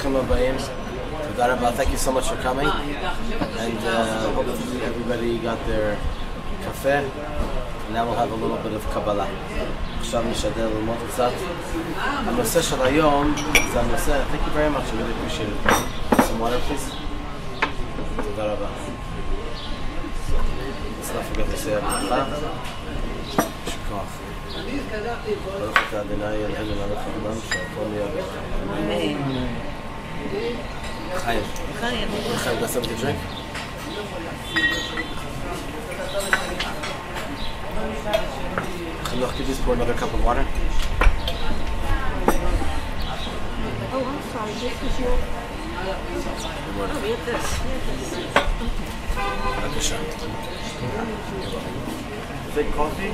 Bruchim Abayim. Thank you so much for coming. And hopefully everybody got their cafe. And now we'll have a little bit of Kabbalah. עכשיו נשתדל ללמוד קצת. הנושא של היום זה הנושא, thank you very much, I really appreciate it. Some water please. תודה רבה. Let's not forget to say הברכה. יישר כוח. ברוך אתה אדוני אלוהינו מלך העולם שהכל נהיה בדברו. Chaim. Chaim, got something to drink? Look, could you just pour another cup of water? Oh, I'm sorry. This is your... Oh, we have this. Is it coffee?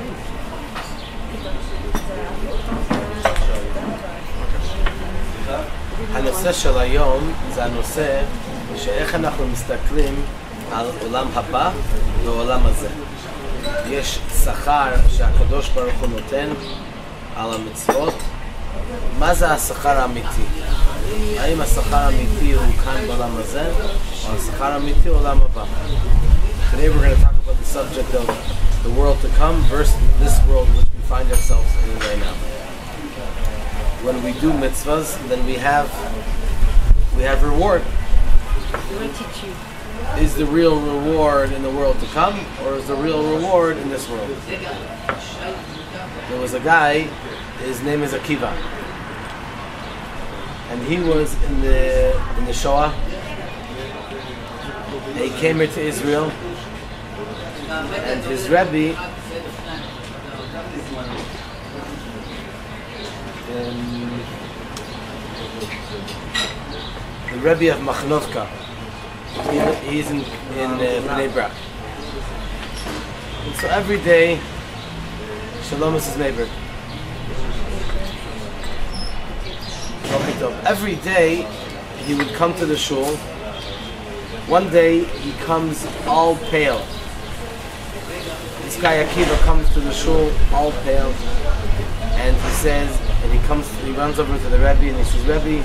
הנושא של היום זה הנושא שאיך אנחנו מסתכלים על עולם הבא ועולם הזה. יש שכר שהקדוש ברוך הוא נותן על המצוות. מה זה השכר האמיתי? האם השכר האמיתי הוא כאן בעולם הזה או השכר האמיתי הוא עולם הבא? Today we're going to talk about the subject of the world to come versus this world which we find ourselves in right now. When we do mitzvahs, then we have reward. Is the real reward in the world to come, or is the real reward in this world? There was a guy, his name is Akiva, and he was in the Shoah. He came here to Israel, and his Rabbi, the Rabbi of Machnovka, he's in Bnei Brak. And so every day, Shalom is his neighbor. Every day, he would come to the shul. One day, he comes all pale. This guy Akiva comes to the shul all pale, and he says, he runs over to the Rabbi and he says, Rabbi,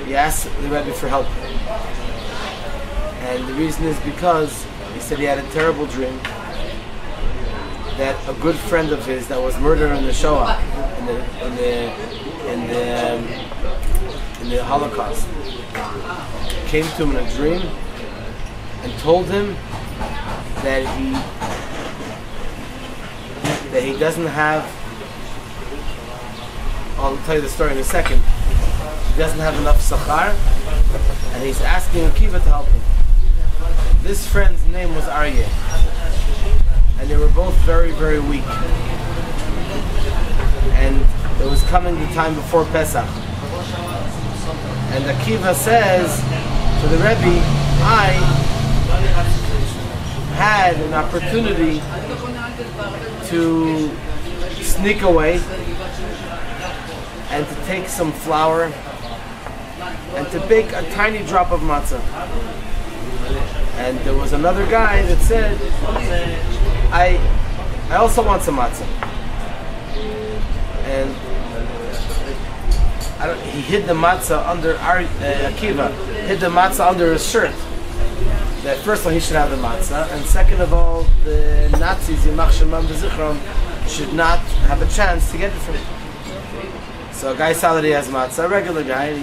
he asks the Rabbi for help. And the reason is because he said he had a terrible dream that a good friend of his that was murdered in the Shoah, in the Holocaust, came to him in a dream and told him that he doesn't have. I'll tell you the story in a second. He doesn't have enough sachar, and he's asking Akiva to help him. This friend's name was Aryeh, and they were both very, very weak. And it was coming the time before Pesach. And Akiva says to the Rebbe, I had an opportunity to sneak away and to take some flour and to bake a tiny drop of matzah. And there was another guy that said, I also want some matzah. And he hid the matzah under Akiva, hid the matzah under his shirt. That first of all, he should have the matzah, and second of all, the Nazis, Yimach Shemam V'Zichron, should not have a chance to get it from him. So a guy saw that he has matzah, a regular guy,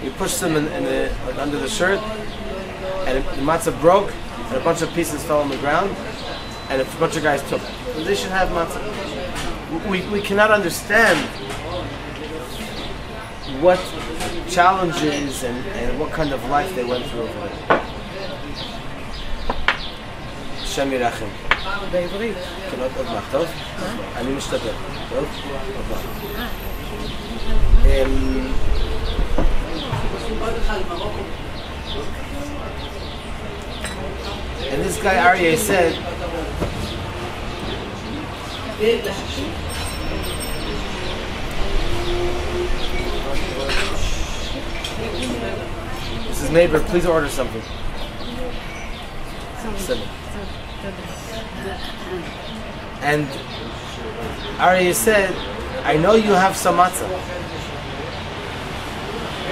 he pushed him under the shirt, and the matzah broke, and a bunch of pieces fell on the ground, and a bunch of guys took it. And they should have matzah. We cannot understand what challenges and what kind of life they went through over there. Hashem Yirachem. בעברית. כן, עוד מעט, טוב? אני משתדל, טוב? And this guy Aryeh said, this is neighbor, please order something. And Aryeh said, I know you have some matzah.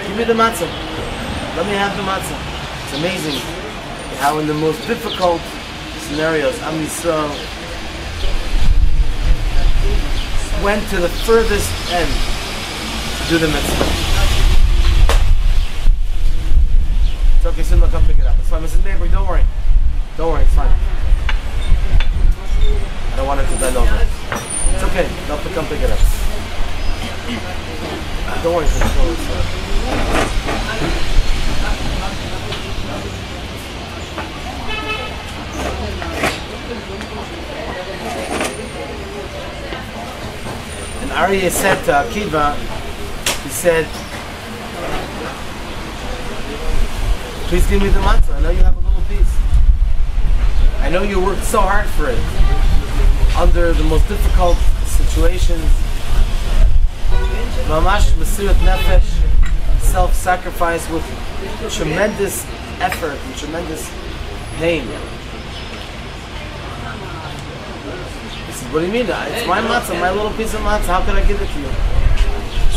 Give me the matzah. Let me have the matzah. It's amazing how in the most difficult scenarios, Am Yisroel went to the furthest end to do the mitzvah. It's okay, soon I'll come pick it up. It's fine, Mrs. Goldberg, don't worry. Don't worry, it's fine. I don't want it to bend over. It's okay, they'll come pick it up. Don't worry, it's fine. And Aryeh said to Akiva, he said, please give me the matzah. I know you have a little piece. I know you worked so hard for it. Under the most difficult situations. Mamash Mesirat Nefesh, self-sacrifice with tremendous effort and tremendous pain. He said, what do you mean? It's my matzah, my little piece of matzah. How can I give it to you?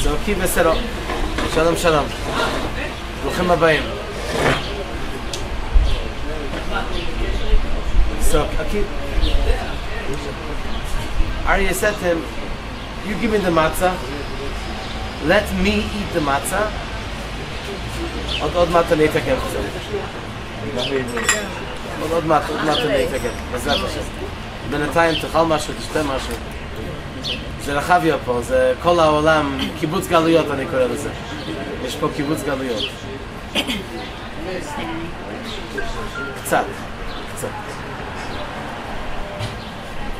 So Akiva said, oh, Shalom, Shalom. Bruchim habayim. So Aryeh said to him, you give me the matzah, let me eat the matzah, עוד מעט אני אתקן קצת. עוד מעט אני אתקן, בעזרת השם. בינתיים תאכל משהו, תשתה משהו. זה רחביה פה, זה כל העולם, קיבוץ גלויות אני קורא לזה. יש פה קיבוץ גלויות. קצת.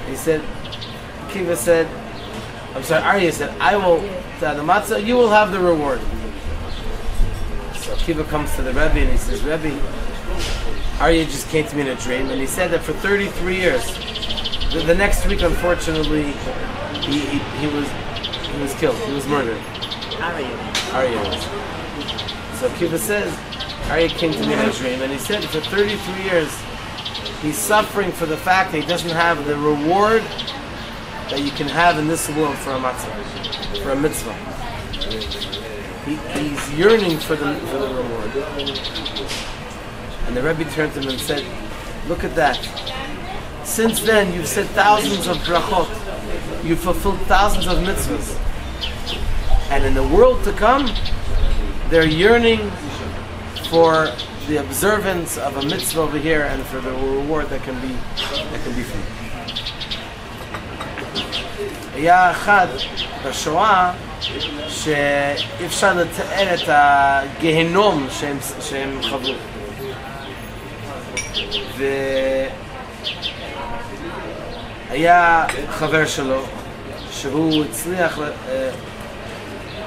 He said, Akiva said, I'm sorry, Aryeh said, I will, the matzah, you will have the reward. So Akiva comes to the Rabbi and he says, Rabbi, Aryeh just came to me in a dream and he said that for 33 years, the next week unfortunately, he was killed, he was murdered. Aryeh was. So Akiva says, Aryeh came to me in a dream and he said for 33 years, he's suffering for the fact that he doesn't have the reward that you can have in this world for a matzah, for a mitzvah. He's yearning for the reward. And the Rebbe turned to him and said, look at that. Since then you've said thousands of brachot. You've fulfilled thousands of mitzvahs. And in the world to come, they're yearning for the observance of a mitzvah over here and for the reward that can be for you. היה אחד בשואה שאי אפשר לתאר את הגהנום שהם חוו. והיה חבר שלו שהוא הצליח,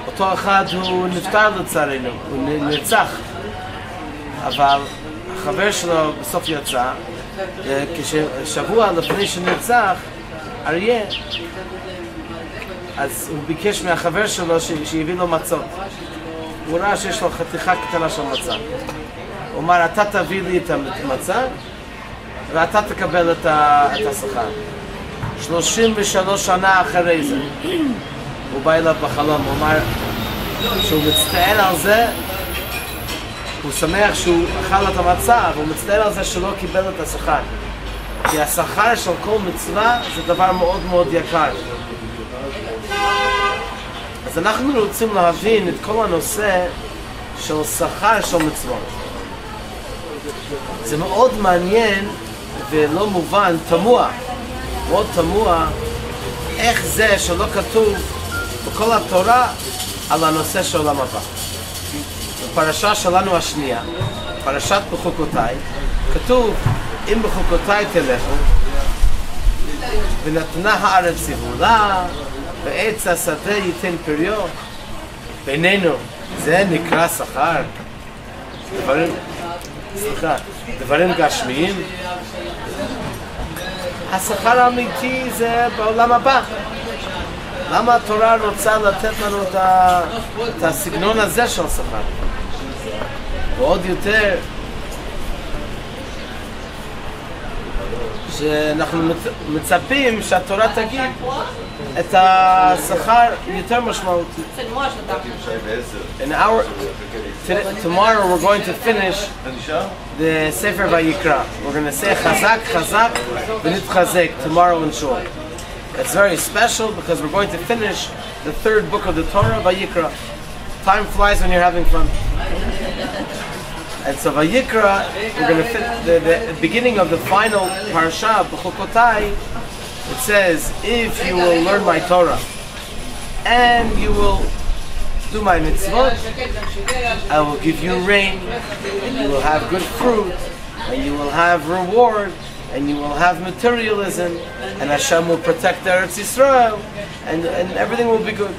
אותו אחד הוא נפטר לצערנו, הוא נרצח. אבל החבר שלו בסוף יצא, כששבוע לפני שנרצח, אריה, אז הוא ביקש מהחבר שלו שיביא לו מצות. הוא ראה שיש לו חתיכה קטנה של מצה. הוא אמר, אתה תביא לי את המצה, ואתה תקבל את השכר. 33 שנה אחרי זה, הוא בא אליו בחלום, הוא אמר שהוא מצטער על זה, הוא שמח שהוא אכל את המצה, אבל הוא מצטער על זה שלא קיבל את השכר. כי השכר של כל מצווה זה דבר מאוד מאוד יקר. אז אנחנו רוצים להבין את כל הנושא של שכר של מצוות. זה מאוד מעניין ולא מובן, תמוה, מאוד תמוה, איך זה שלא כתוב בכל התורה על הנושא של עולם הבא. בפרשה שלנו השנייה, פרשת בחוקותיי, כתוב, אם בחוקותיי תלכו, ונתנה הארץ יבולה, ועץ השדה ייתן פריו, בינינו, זה נקרא שכר. דברים גשמיים. השכר האמיתי זה בעולם הבא. למה התורה רוצה לתת לנו את הסגנון הזה של שכר? ועוד יותר, שאנחנו מצפים שהתורה תגיד את השכר יותר משמעותי. Tomorrow we're going to finish the Sefer Vayikra. We're going to say Chazak, Chazak, V'nitchazek tomorrow in Shul. It's very special because we're going to finish the third book of the Torah, Vayikra. Time flies when you're having fun. And so Vayikra, we're going to fit the beginning of the final Parashat Behar-Bechukotai. It says, if you will learn my Torah and you will do my mitzvot, I will give you rain, and you will have good fruit, and you will have reward, and you will have materialism, and Hashem will protect Eretz Yisroel, and everything will be good.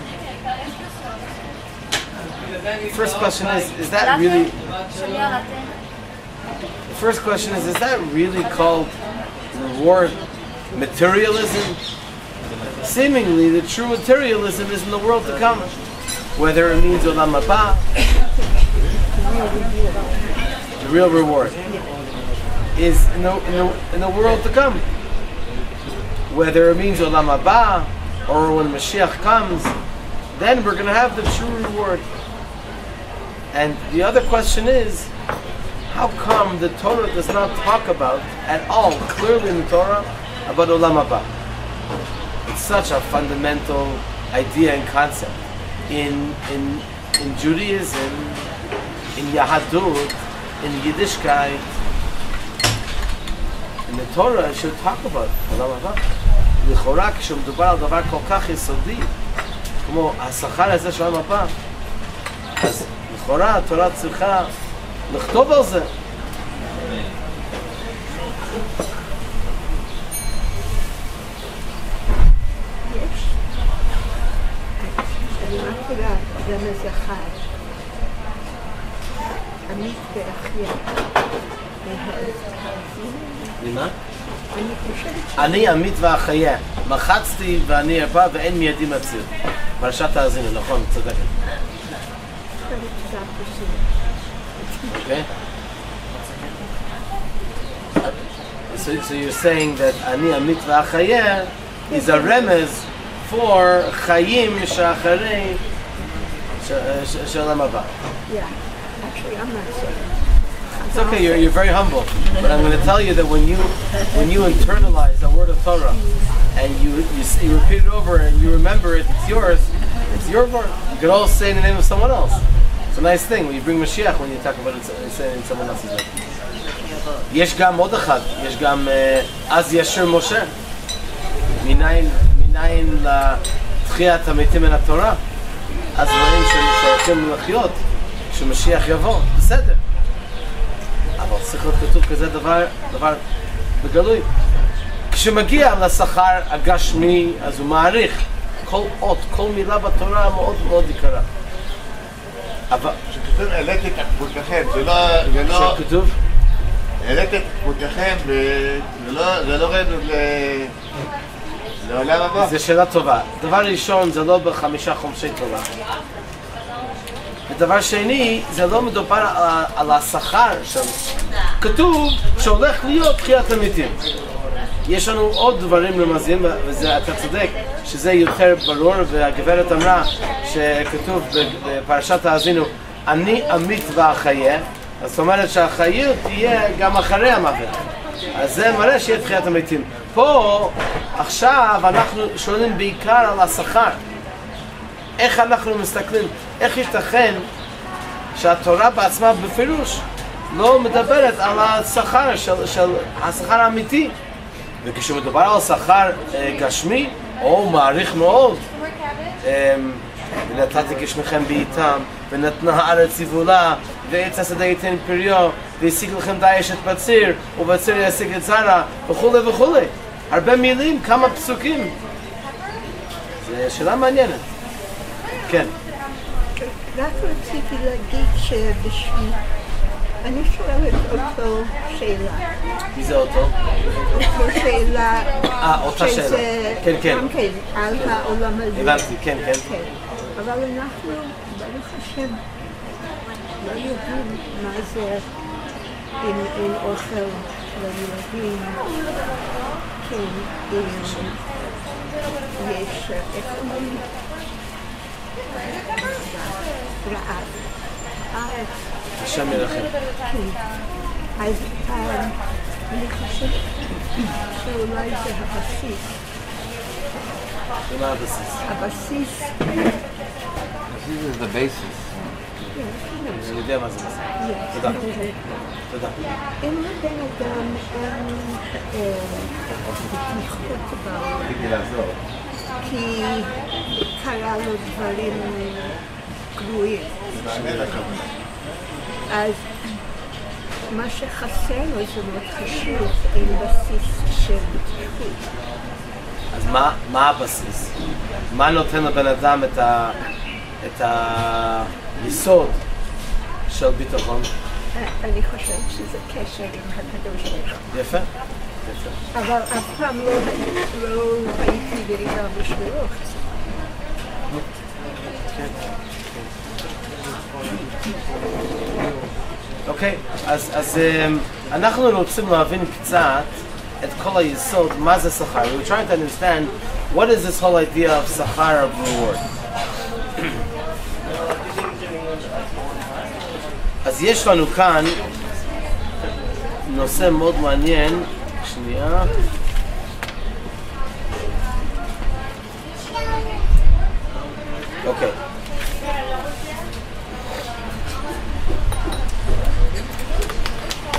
The first question is that really? The first question is that really called reward materialism? Seemingly, the true materialism is in the world to come. Whether it means Olam Haba, the real reward is in the world to come. Whether it means Olam Haba or when Mashiach comes, then we're going to have the true reward. And the other question is, how come the Torah does not talk about at all, clearly in the Torah, about Olam Haba? It's such a fundamental idea and concept. In Judaism, in Yahadut, in Yiddishkeit, in the Torah, it should talk about Olam Haba. לכאורה, כשמדובר על דבר כל כך יסודי, כמו השכר הזה של עולם הבא, אז לכאורה התורה צריכה לכתוב על זה. רמז אחד, עמית ואחיה. למה? אני עמית ואחיה, מחצתי ואני ארבע ואין מידי מציר. פרשת האזינו, נכון, צודקת. Okay? So you're saying that אני עמית ואחיה is a remez for חיים שאחרי של עולם הבא. Yeah, actually I'm not saying. It's okay, you're very humble, but I'm going to tell you that when you internalize the word of Torah and you repeat it over and you remember it, it's yours. It's your word. You could also say in the name of someone else. It's a nice thing when you bring Mashiach when you talk about it, say it in someone else's name. יש גם עוד אחד, יש גם אז ישיר משה. מניין לתחיית המתים מן התורה. אז דברים שהולכים לחיות כשמשיח יבוא, בסדר. אבל צריך להיות כתוב כזה דבר בגלוי. כשמגיע לשכר הגשמי, אז הוא מעריך כל אות, כל מילה בתורה מאוד מאוד יקרה. אבל... שכתוב העליתי את כבודכם, זה לא... שכתוב? העליתי את כבודכם, זה לא רדו לעולם הבא. זו שאלה טובה. דבר ראשון, זה לא ב5 חומשי תורה. ודבר שני, זה לא מדובר על השכר שם. כתוב שהולך להיות תחיית המתים. יש לנו עוד דברים רמזים, ואתה צודק שזה יותר ברור, והגברת אמרה שכתוב בפרשת האזינו, אני עמית ואחיה, זאת אומרת שהחיות תהיה גם אחרי המוות. אז זה מראה שיהיה תחיית המתים. פה, עכשיו, אנחנו שואלים בעיקר על השכר. איך אנחנו מסתכלים, איך ייתכן שהתורה בעצמה בפירוש לא מדברת על השכר של השכר האמיתי. וכשמדובר על שכר גשמי, או מעריך מאוד, ונתתי גשמכם בעיתם, ונתנה הארץ יבולה, ועץ השדה ייתן פריו, והשיג לכם דיש את בציר, ובציר ישיג את זרע, וכו' וכו'. הרבה מילים, כמה פסוקים. זו שאלה מעניינת. כן. רק רציתי להגיד שבשביל... אני שואלת אותו שאלה. מי זה אותו? אותו שאלה. אותה שאלה. כן, כן. גם כן, על העולם הזה. הבנתי, כן, כן. אבל אנחנו, ברוך השם, לא יודעים מה זה אם אין אוכל לילדים, כן, יש, איך אומרים? רעב. השם ירחם. כן. אז אני חושבת שאולי זה הבסיס. מה הבסיס? הבסיס. This is the basis. אני יודע מה זה בסיס. תודה. תודה. אם לבן אדם אין תמיכות בעולם, רציתי לעזור. כי קרה לו דברים גרועים, אז מה שחסר לו זה מאוד חשוב, אין בסיס של תמיכות. אז מה הבסיס? מה נותן לבן אדם את היסוד של ביטחון? אני חושבת שזה קשר עם הקדוש ברוך הוא. יפה. אבל אף פעם לא הייתי בעירה בשבילו. אוקיי, אז אנחנו רוצים להבין קצת את כל היסוד, מה זה שכר. We're trying to understand what is this whole idea of שכר of reward. אז יש לנו כאן נושא מאוד מעניין. שנייה. אוקיי.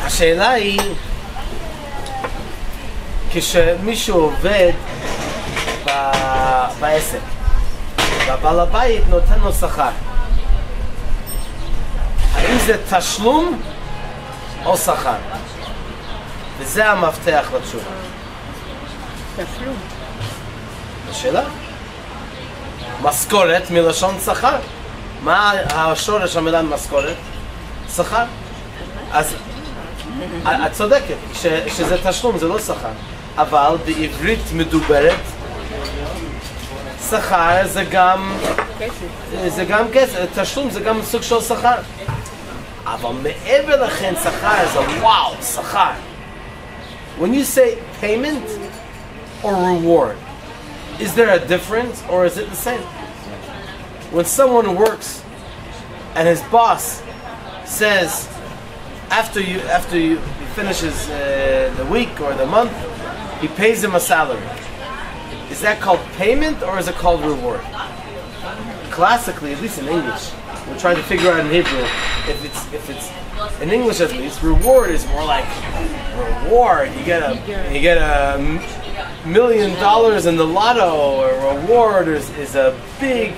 השאלה היא, כשמישהו עובד בעסק והבעל הבית נותן לו שכר, האם זה תשלום או שכר? וזה המפתח לתשובה. תשלום. השאלה? משכורת מלשון שכר. מה השורש המילה משכורת? שכר. אז את צודקת, שזה תשלום, זה לא שכר. אבל בעברית מדוברת, שכר זה גם כסף, תשלום זה גם סוג של שכר. אבל מעבר לכן שכר זה וואו, שכר. When you say payment or reward, is there a difference or is it the same? When someone works and his boss says, after you finishes the week or the month, he pays him a salary. Is that called payment or is it called reward? Classically, at least in English, we're trying to figure out in Hebrew if it's in English at least, reward is more like reward. You get $1 million in the lotto. Or reward is a big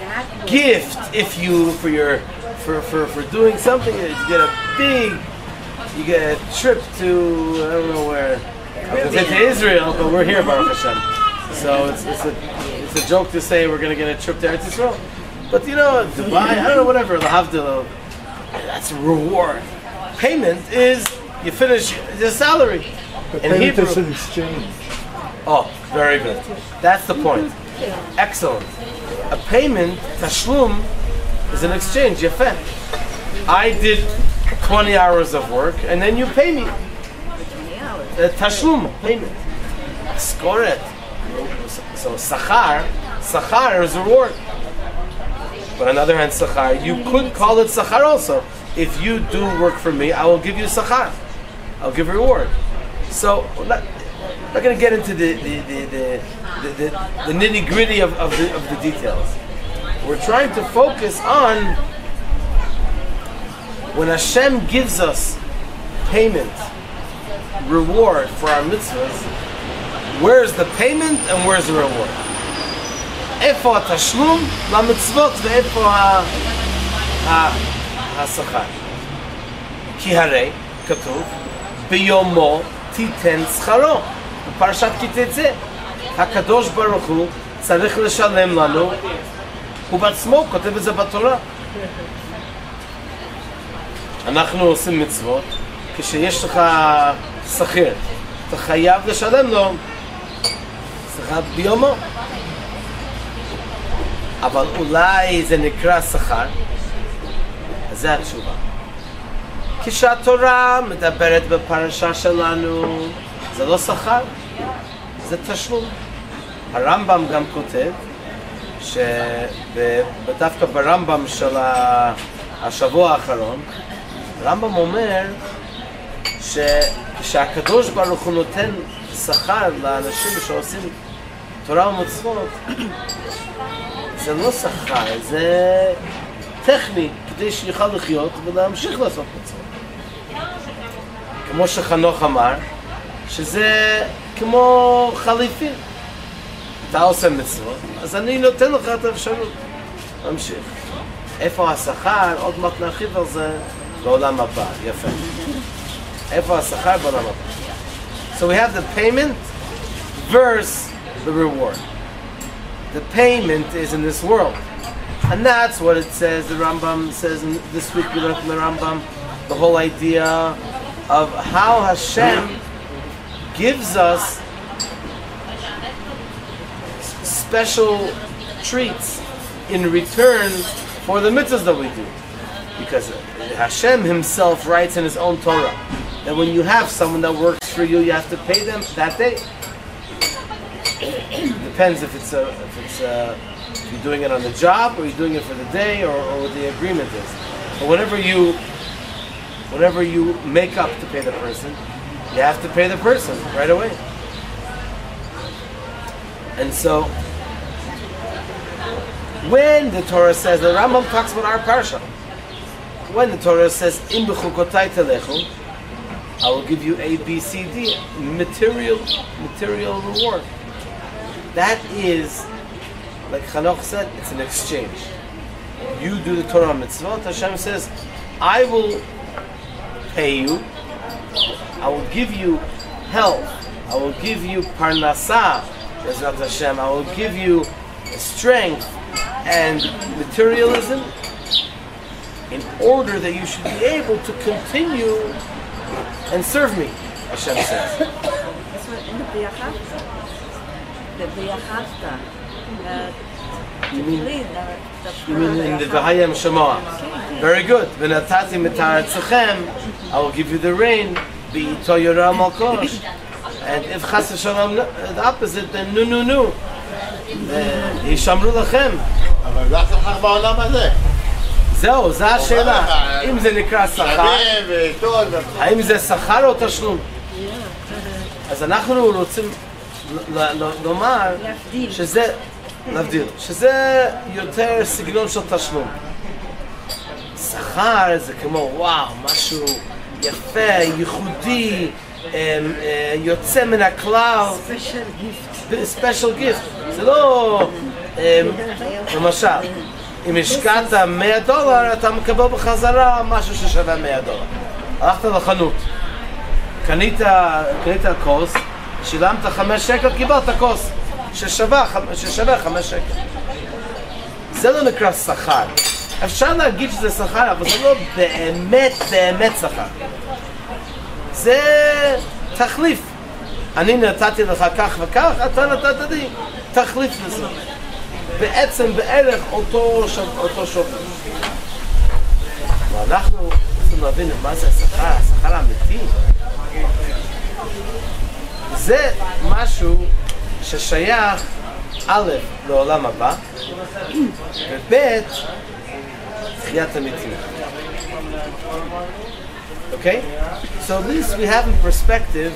gift if you for doing something. You get a trip to I don't know where. I was going to say to Israel, but we're here, Baruch Hashem. So it's a joke to say we're going to get a trip to Eretz Yisrael. But you know, Dubai, I don't know, whatever, that's a reward. Payment is you finish your salary. In Hebrew, it's an exchange. Oh, very good. That's the point. Excellent. A payment, tashlum, is an exchange. Yefeh. I did 20 hours of work, and then you pay me. Tashlum, payment. Skoret. So sachar is a reward. But on the other hand, sachar, you could call it sachar also. If you do work for me, I will give you sachar. I'll give reward. So we're not going to get into the nitty-gritty of the details. We're trying to focus on when Hashem gives us payment, reward for our mitzvahs, where's the payment and where's the reward? איפה התשלום למצוות ואיפה השכר? כי הרי כתוב ביומו תיתן שכרו. בפרשת כי תצא הקדוש ברוך הוא צריך לשלם לנו, הוא בעצמו כותב את זה בתורה. אנחנו עושים מצוות, כשיש לך שכיר אתה חייב לשלם לו שכר ביומו. אבל אולי זה נקרא שכר, אז זה התשובה. כשהתורה מדברת בפרשה שלנו, זה לא שכר, זה תשלום. הרמב"ם גם כותב, שדווקא ברמב"ם של השבוע האחרון, הרמב"ם אומר שכשהקדוש ברוך הוא נותן שכר לאנשים שעושים תורה ומצוות, זה לא שכר, זה טכני, כדי שיוכל לחיות ולהמשיך לעשות מצוות. כמו שחנוך אמר, שזה כמו חליפין. אתה עושה מצוות, אז אני נותן לך את האפשרות להמשיך. איפה השכר? עוד מעט נרחיב על זה בעולם הבא. יפה. איפה השכר? בעולם הבא. So we have the payment versus the reward. The payment is in this world. And that's what it says, the Rambam says, and this week we learned from the Rambam, the whole idea of how Hashem gives us special treats in return for the mitzvahs that we do. Because Hashem himself writes in his own Torah that when you have someone that works for you, you have to pay them that day. Depends if you're doing it on the job or you're doing it for the day or what the agreement is. But whenever you make up to pay the person, you have to pay the person right away. And so, when the Torah says, the Rambam talks about our parsha, when the Torah says, "Im Bechukotai telechu," I will give you A, B, C, D, material reward. That is, like Hanoch said, it's an exchange. You do the Torah mitzvot, Hashem says, I will pay you, I will give you health, I will give you parnasah, Bezrat Hashem, I will give you strength and materialism in order that you should be able to continue and serve me, Hashem says. You mean in the V'hayim Shemoah? Very good. V'natati mitaratzachem, I will give you the rain. B'ito yorah malkosh. And if chas v'shalom the opposite, then nu. Yishamru lachem. אבל זה השכר בעולם הזה. זהו, זו השאלה. אם זה נקרא שכר, האם זה שכר או תשלום? אז אנחנו רוצים לומר שזה יותר סגנון של תשלום. שכר זה כמו וואו, משהו יפה, ייחודי, יוצא מן הכלל. ספיישל גיפט. זה לא, למשל, אם השקעת $100, אתה מקבל בחזרה משהו ששווה $100. הלכת לחנות, קנית כוס, שילמת 5 שקל, קיבלת כוס ששווה 5 שקל. זה לא נקרא שכר. אפשר להגיד שזה שכר, אבל זה לא באמת שכר. זה תחליף. אני נתתי לך כך וכך, אתה נתת לי תחליף לזה. בעצם בערך אותו שווי. ואנחנו רוצים להבין מה זה השכר, השכר האמיתי. זה משהו ששייך א' לעולם הבא, וב' תחיית המתים. Okay? So at least we have in perspective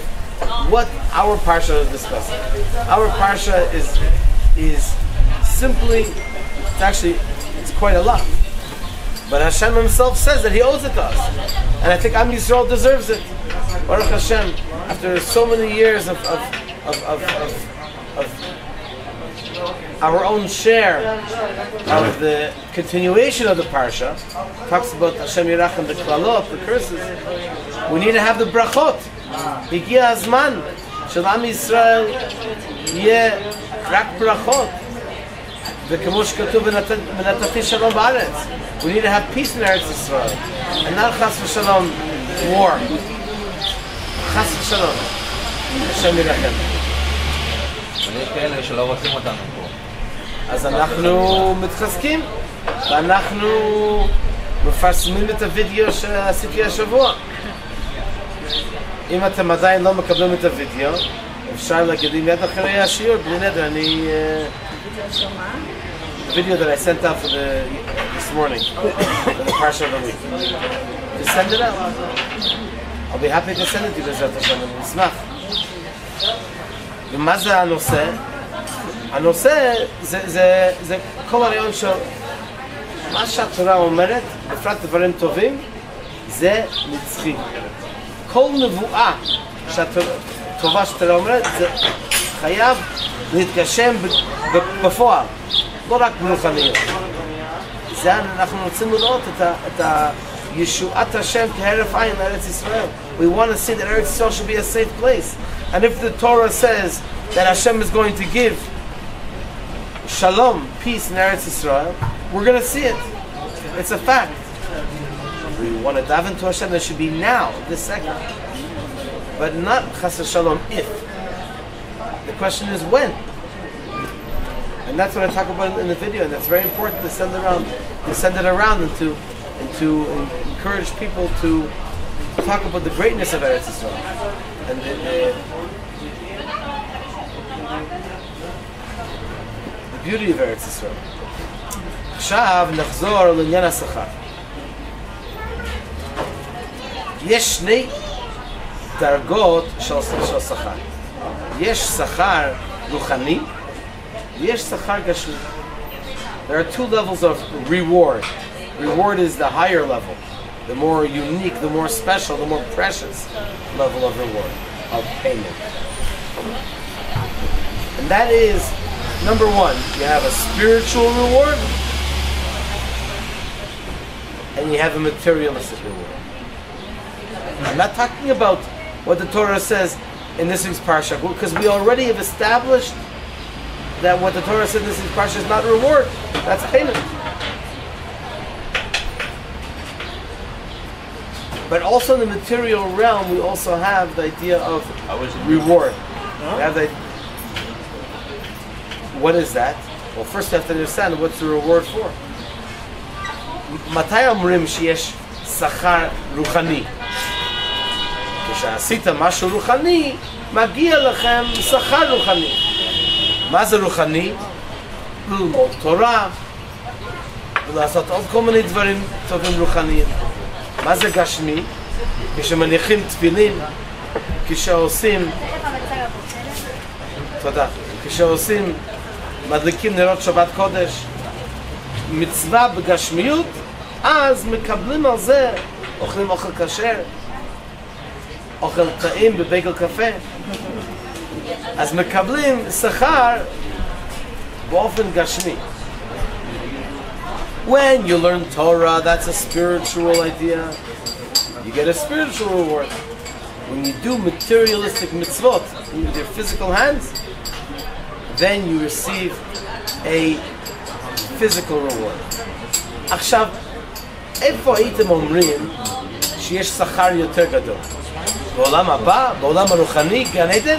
what our parsha is discussing. Our parsha is simply, it's quite a lot. But Hashem himself says that he owes it to us. And I think Yisroel deserves it. Baruch Hashem, after so many years of our own share of the continuation of the parsha, talks about Hashem Yirachem, the NACHLAOT, the curses. We need to have the brachot. Higia hazman shel Am Yisrael yeh rak brachot. וכמו שכתוב ונתתי שלום בארץ. We need to have peace in Eretz Yisrael. And not chas v'shalom war. חס ושלום. השם ירחם. יש כאלה שלא רוצים אותנו פה. אז אנחנו מתחזקים, ואנחנו מפרסמים את הוידאו שעשיתי השבוע. אם אתם עדיין לא מקבלים את הוידאו, אפשר להגיד לי מיד אחרי השיעור, בלי נדר, אני... The video that I sent out for this morning, for the Parashat of the week. To send it out. I'll be happy to send it to you, בעזרת השם, אני אשמח. ומה זה הנושא? הנושא זה כל הרעיון של מה שהתורה אומרת, בפרט דברים טובים, זה נצחי. כל נבואה טובה שהתורה אומרת, זה חייב להתגשם בפועל, לא רק ברוחניות. זה אנחנו רוצים לראות את ישועת השם כהרף עין לארץ ישראל. We want to see that Eretz Yisrael should be a safe place. And if the Torah says that Hashem is going to give shalom, peace in Eretz Yisrael, we're going to see it. It's a fact. We want to daven to Hashem, that should be now, this second. But not chas shalom if. The question is when. And that's what I talk about in the video, and that's very important to send it around and to encourage people to talk about the greatness of Eretz Yisrael. And the beauty of Eretz Yisrael. עכשיו נחזור לעניין השכר. יש שני דרגות של שכר. יש שכר רוחני, ויש שכר גשמי. There are two levels of reward. Reward is the higher level, the more unique, the more special, the more precious level of reward, of payment. And that is, number one, you have a spiritual reward, and you have a materialistic reward. I'm not talking about what the Torah says in this week's Parsha, because we already have established that what the Torah says in this week's Parsha is not reward, that's payment. But also in the material realm, we also have the idea of reward. We have the, what is that? Well, first you have to understand what's the reward for. מתי אומרים שיש שכר רוחני? כשעשית משהו רוחני, מגיע לכם שכר רוחני. מה זה רוחני? ללמוד תורה, ולעשות עוד כל מיני דברים טובים רוחניים. מה זה גשמי? כשמניחים תפילין, כשעושים... תודה. כשעושים, מדליקים נרות שבת קודש, מצווה בגשמיות, אז מקבלים על זה, אוכלים אוכל כשר, אוכל טעים בבייגל קפה, אז מקבלים שכר באופן גשמי. When you learn Torah, that's a spiritual idea. You get a spiritual reward. When you do materialistic mitzvot with your physical hands, then you receive a physical reward. עכשיו, איפה הייתם אומרים שיש שכר יותר גדול? בעולם הבא? בעולם הרוחני? גן עדן?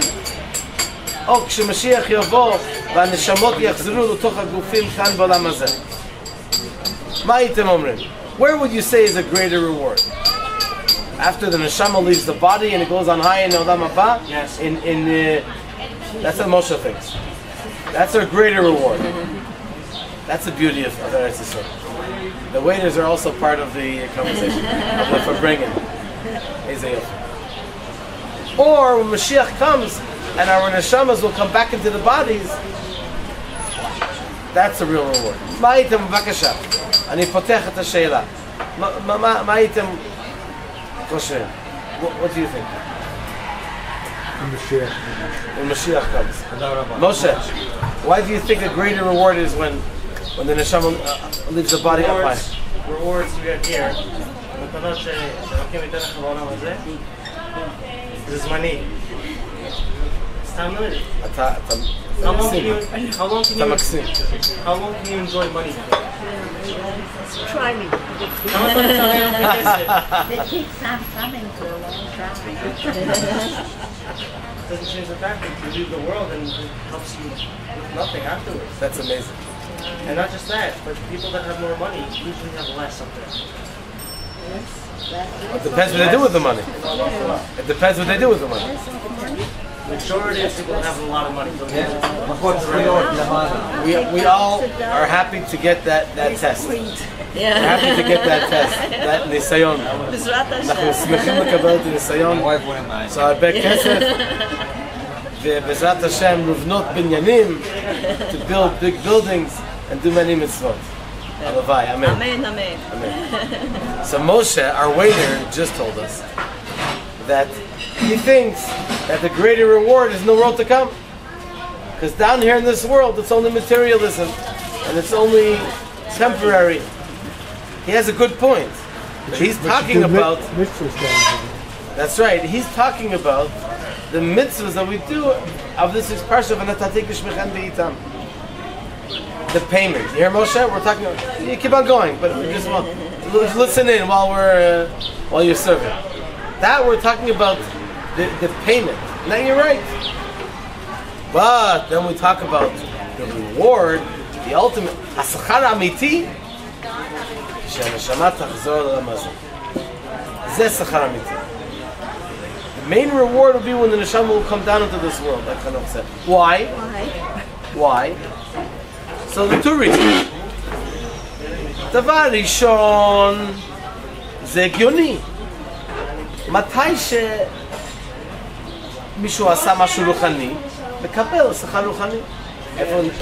או כשמשיח יבוא והנשמות יחזרו לתוך הגופים כאן בעולם הזה? מה הייתם אומרים? Where would you say is a greater reward? After the neshama leaves the body and it goes on high in Olam Haba? Yes. That's what Moshe thinks. That's a greater reward. That's the beauty of Eretz Yisrael. The waiters are also part of the conversation, for bringing. Or when Mashiach comes and our neshamas will come back into the bodies, that's a real reward. מה הייתם בבקשה? אני פותח את השאלה. מה הייתם חושבים? What do you think? When Mashiach comes. Moshe, why do you think a greater reward is when the neshama leaves the body up high? Rewards we have here. מתנות שרקים יותר לך בעולם הזה, זה זמני. סתם לא יודע. אתה מקסים. How long can you enjoy money? Try me. כמה זמן אפשר להרוויח כסף? It keeps on coming for a long time. It doesn't change the fact that you leave the world and it helps you with nothing afterwards. That's amazing. And not just that, but people that have more money usually have less of it. It depends what they do with the money. It depends what they do with the money. Majority of people have a lot of money. We all are happy to get that test. We're happy to get that test, that ניסיון. אנחנו שמחים לקבל את הניסיון. So הרבה כסף, ובעזרת השם לבנות בניינים, to build big buildings and do many mitzvot. Alavai, amen. Amen, amen. So Moshe, our waiter, just told us that he thinks that the greater reward is in the world to come. Because down here in this world, it's only materialism, and it's only temporary. He has a good point. He's talking about... That's right. He's talking about the mitzvahs that we do of this Parashat Behar-Bechukotai. The payment. You hear Moshe? We're talking about... You keep on going, but we just want... Listen in while you're serving. That we're talking about the payment. Now you're right. But then we talk about the reward, the ultimate... השכר האמיתי, שהנשמה תחזור לעולם הזה. זה שכר אמיתי. The main reward will be when the neshama will come down into this world, like Chanok said. Why? Why? So the two reasons. דבר ראשון, זה הגיוני. מתי שמישהו עשה משהו רוחני, לקבל שכר רוחני.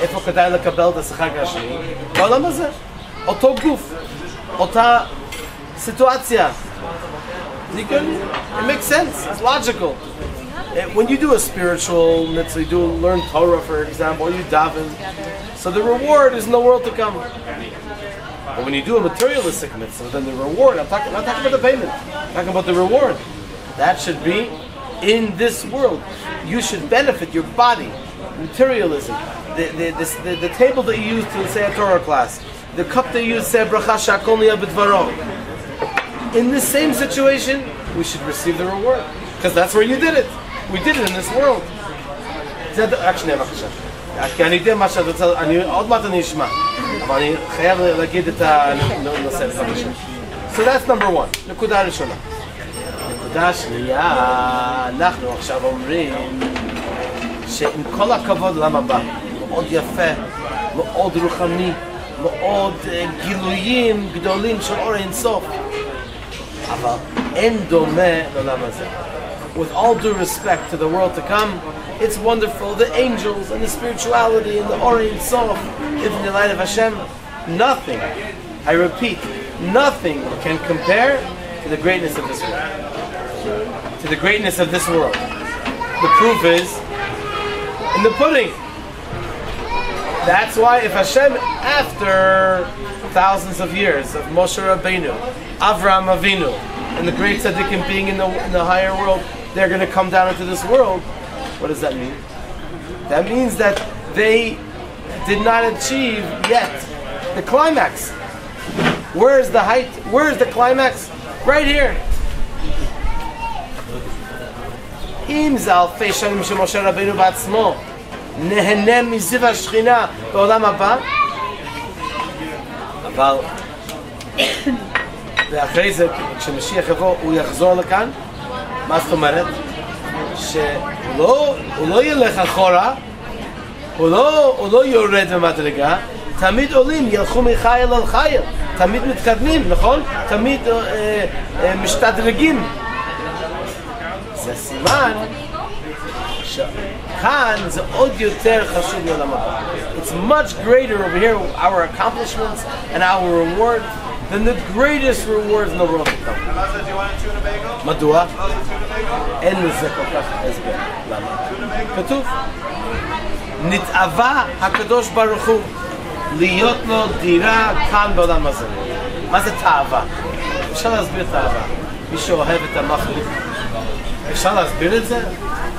איפה כדאי לקבל את השכר גשמי? בעולם הזה. אותו גוף, אותה סיטואציה. זה הגיוני. It makes sense. It's logical. When you do a spiritual mitzvah, you learn Torah, for example, or you daven, so the reward is in the world to come. But when you do a materialistic mitzvah, then the reward, I'm not talking about the payment, I'm talking about the reward. That should be in this world. You should benefit your body, materialism, the table that you use to say a Torah class, the cup that you use to say bracha shakol niya b'dvaro. In this same situation, we should receive the reward. Because that's where you did it. We did it in this world. Actually, אני יודע מה שאתה רוצה, עוד מעט אני אשמע, אבל אני חייב להגיד את הנושא החדש. So that's number one, נקודה ראשונה. נקודה שנייה, אנחנו עכשיו אומרים שעם כל הכבוד לעם הבא, מאוד יפה, מאוד רוחני, מאוד גילויים גדולים של אור אינסוף, אבל אין דומה לעולם הזה. With all due respect to the world to come, it's wonderful, the angels and the spirituality and the Ori and Sof, in the light of Hashem. Nothing, I repeat, nothing can compare to the greatness of this world. To the greatness of this world. The proof is in the pudding. That's why if Hashem, after thousands of years of Moshe Rabbeinu, Avraham Avinu, and the great tzaddikim being in the higher world, they're going to come down into this world. What does that mean? That means that they did not achieve yet the climax. Where is the height? Where is the climax? Right here. אם זה אלפי שנים שמשה רבינו בעצמו נהנה מזיו השכינה בעולם הבא, אבל ואחרי זה כשמשיח יבוא הוא יחזור לכאן. מה זאת אומרת? שהוא לא ילך אחורה, הוא לא יורד במדרגה, תמיד עולים, ילכו מחייל אל חייל, תמיד מתקדמים, נכון? תמיד משתדרגים. זה סימן שכאן זה עוד יותר חשוב לעולם הבא. It's much greater over here, our accomplishments and our reward, than the greatest rewards in the world to come. מדוע? אין לזה כל כך הסבר. למה? כתוב, נתאווה הקדוש ברוך הוא להיות לו דירה כאן בעולם הזה. מה זה תאווה? אפשר להסביר תאווה. מי שאוהב את המחליף. אפשר להסביר את זה?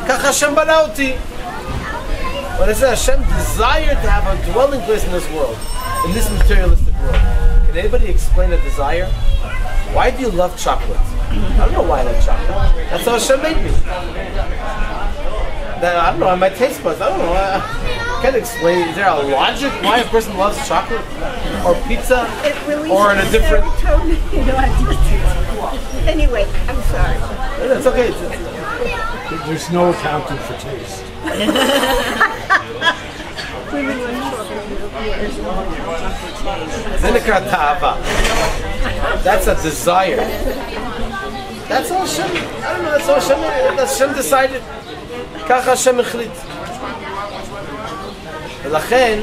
ככה השם בנה אותי. What is that? Hashem desired to have a dwelling place in this world, in this materialistic world. Can anybody explain a desire? Why do you love chocolate? I don't know why I like chocolate. That's how Hashem made me. I don't know, my taste buds, I don't know. I can't explain. Is there a logic why a person loves chocolate? Or pizza? Or in a different... Anyway, I'm sorry. It's okay. There's no accounting for taste. Women were That's a desire. That's all Hashem. I don't know. That's all Hashem. That's Hashem decided. Kach Hashem החליט. ולכן,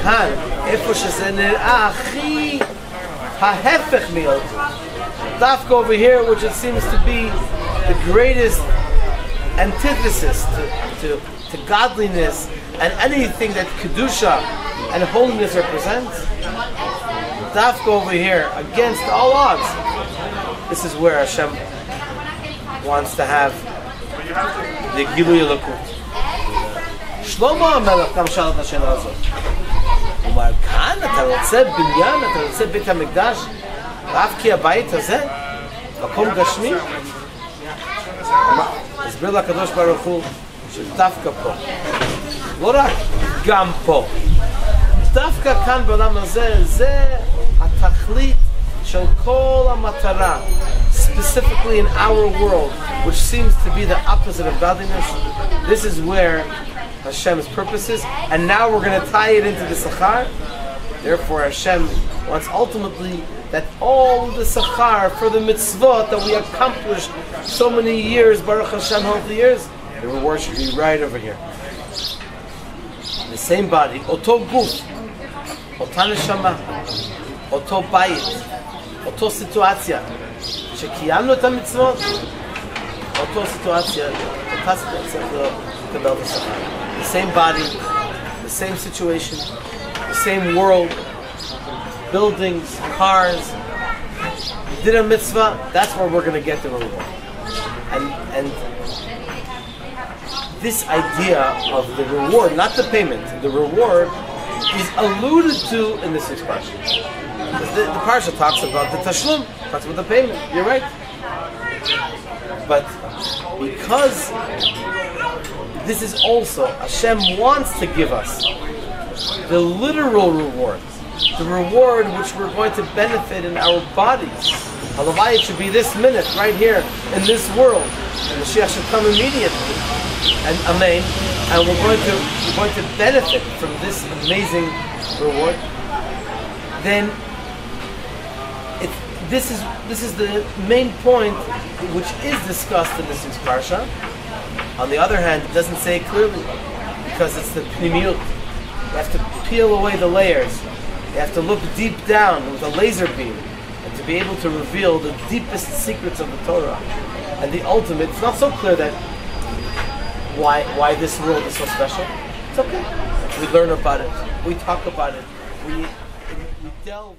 כאן, איפה שזה נראה הכי ההפך מאוד, דווקא over here, which it seems to be the greatest antithesis to godliness and anything that Kedusha and holiness represents, dafka over here, against all odds, this is where Hashem wants to have the Gilui Elokut. Shlomo HaMelech גם שאל את השאלה הזאת. הוא אומר, כאן אתה רוצה בניין, אתה רוצה בית המקדש, ואף כי הבית הזה, מקום גשמי? הסביר לקדוש ברוך הוא שדווקא פה, לא רק גם פה, דווקא כאן בעולם הזה, זה התכלית של כל המטרה, specifically in our world, which seems to be the opposite of godliness. This is where Hashem's purpose is, and now we're going to tie it into the Sachar. Therefore Hashem wants ultimately that all the Sachar for the mitzvot that we accomplished so many years, Baruch Hashem, all the years, the reward should be right over here. The same body, Oto Guf, Ota Neshama, Oto Bayit, Oto Situatia, שקיימנו את המצוות, אותו סיטואציה, אותה סיטואציה לקבל את השכר. The same body, the same situation, the same world, buildings, cars. You did a mitzvah, that's where we're going to get the reward. And this idea of the reward, not the payment, the reward is alluded to in this expression. The Parsha talks about the tashlum, talks about the payment. You're right. But because this is also, Hashem wants to give us the literal reward, the reward which we're going to benefit in our bodies. Halavai, it should be this minute, right here, in this world. And the Mashiach should come immediately. And Amen. And we're going to benefit from this amazing reward. Then this is the main point which is discussed in this week's parsha. On the other hand, it doesn't say it clearly because it's the pnimiut. You have to peel away the layers. You have to look deep down with a laser beam and to be able to reveal the deepest secrets of the Torah. And the ultimate, it's not so clear that why this world is so special. It's okay. We learn about it. We talk about it. We delve.